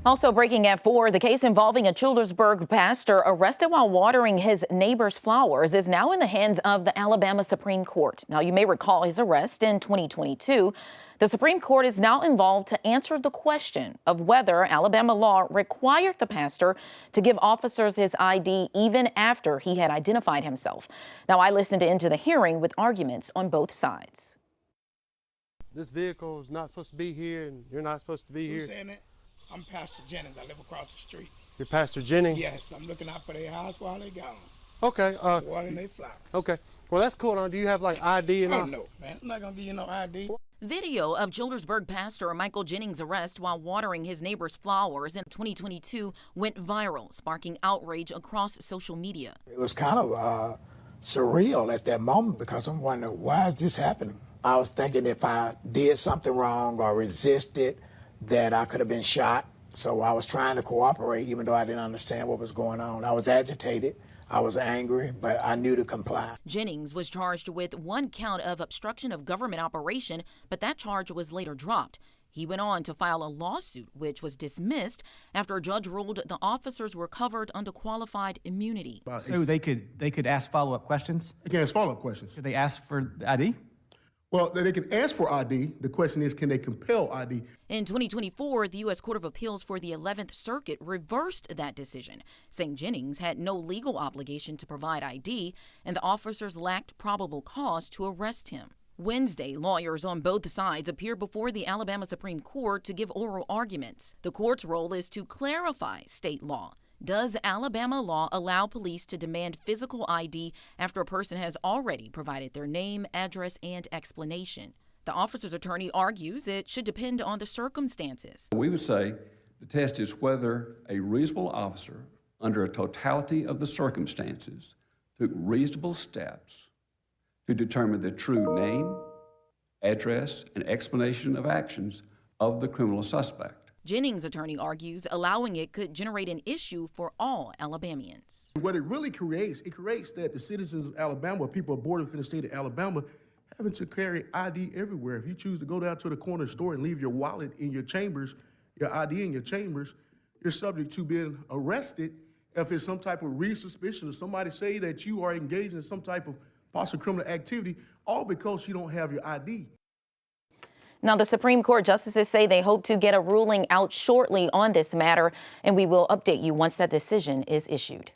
Also breaking at 4, the case involving a Childersburg pastor arrested while watering his neighbor's flowers is now in the hands of the Alabama Supreme Court. Now, you may recall his arrest in 2022. The Supreme Court is now involved to answer the question of whether Alabama law required the pastor to give officers his ID even after he had identified himself. Now, I listened into the hearing with arguments on both sides. This vehicle is not supposed to be here, and you're not supposed to be here. Who's saying that? I'm Pastor Jennings. I live across the street. You're Pastor Jennings? Yes, I'm looking out for their house while they gone. Okay. Watering their flowers. Okay. Well, that's cool. Now, do you have like ID and all? Oh, no, man. I'm not going to give you no ID. Video of Childersburg pastor Michael Jennings' arrest while watering his neighbor's flowers in 2022 went viral, sparking outrage across social media. It was kind of surreal at that moment because I'm wondering, why is this happening? I was thinking if I did something wrong or resisted, that I could have been shot. So I was trying to cooperate, even though I didn't understand what was going on. I was agitated. I was angry, but I knew to comply. Jennings was charged with 1 count of obstruction of government operation, but that charge was later dropped. He went on to file a lawsuit, which was dismissed after a judge ruled the officers were covered under qualified immunity. So they could ask follow-up questions? They can ask follow-up questions. Could they ask for ID? Well, they can ask for ID. The question is, can they compel ID? In 2024, the U.S. Court of Appeals for the 11th Circuit reversed that decision, saying Jennings had no legal obligation to provide ID and the officers lacked probable cause to arrest him. Wednesday, lawyers on both sides appeared before the Alabama Supreme Court to give oral arguments. The court's role is to clarify state law. Does Alabama law allow police to demand physical ID after a person has already provided their name, address, and explanation? The officer's attorney argues it should depend on the circumstances. We would say the test is whether a reasonable officer, under a totality of the circumstances, took reasonable steps to determine the true name, address, and explanation of actions of the criminal suspect. Jennings' attorney argues allowing it could generate an issue for all Alabamians. What it really creates, that the citizens of Alabama, people born within the state of Alabama, having to carry ID everywhere. If you choose to go down to the corner store and leave your wallet in your chambers, your ID in your chambers, you're subject to being arrested if it's some type of real suspicion or somebody say that you are engaged in some type of possible criminal activity, all because you don't have your ID. Now, the Supreme Court justices say they hope to get a ruling out shortly on this matter, and we will update you once that decision is issued.